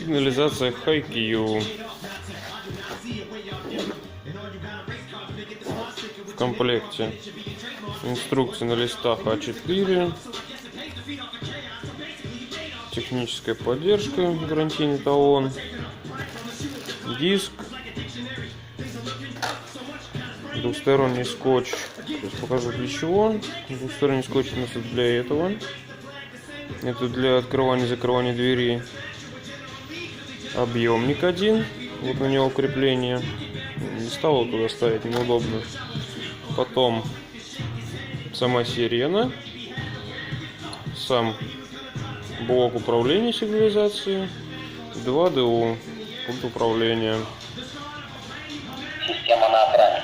Сигнализация Hi-Q. В комплекте инструкции на листах А4, техническая поддержка, гарантийный талон, диск, двухсторонний скотч. Сейчас покажу для чего. Двухсторонний скотч у нас для этого. Это для открывания и закрывания двери. Объемник один. Вот на него крепление. Не стало туда ставить, неудобно. Потом сама сирена. Сам блок управления сигнализации. 2 ДУ. Пульт управления. Система на охране.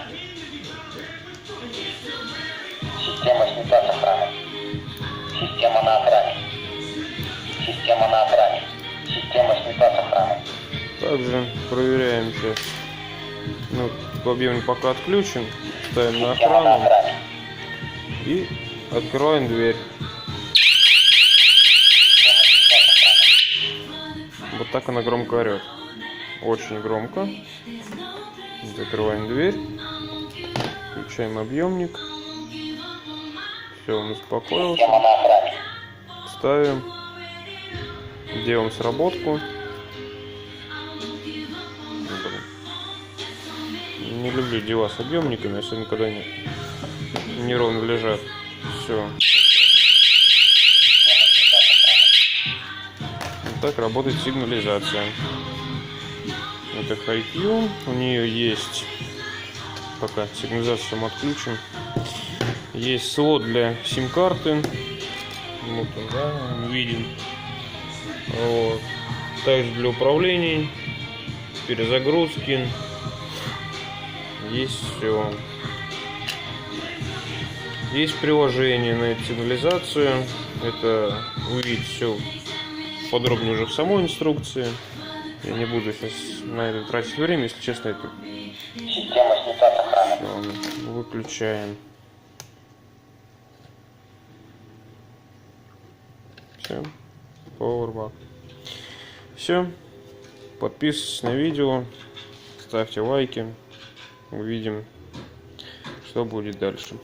Система снята с охраны. Система на охране. Система на охране. Система снята с охраны. Также проверяем сейчас. Ну, объемник пока отключен. Ставим на охрану. И открываем дверь. Вот так она громко орет. Очень громко. Закрываем дверь. Включаем объемник. Все, он успокоился. Ставим. Делаем сработку. Не люблю дела с объемниками, особенно когда они неровно лежат. Все. Вот так работает сигнализация. Это Hi-Q. У нее есть, пока сигнализацию мы отключим, есть слот для сим-карты. Вот он, да, он виден. Вот. Также для управления, перезагрузки. Есть все. Есть приложение на эту сигнализацию. Это увидеть все подробнее уже в самой инструкции. Я не буду сейчас на это тратить время, если честно, это. Система снята с охраны. Выключаем. Все. Powerback. Все. Подписывайтесь на видео. Ставьте лайки. Увидим, что будет дальше.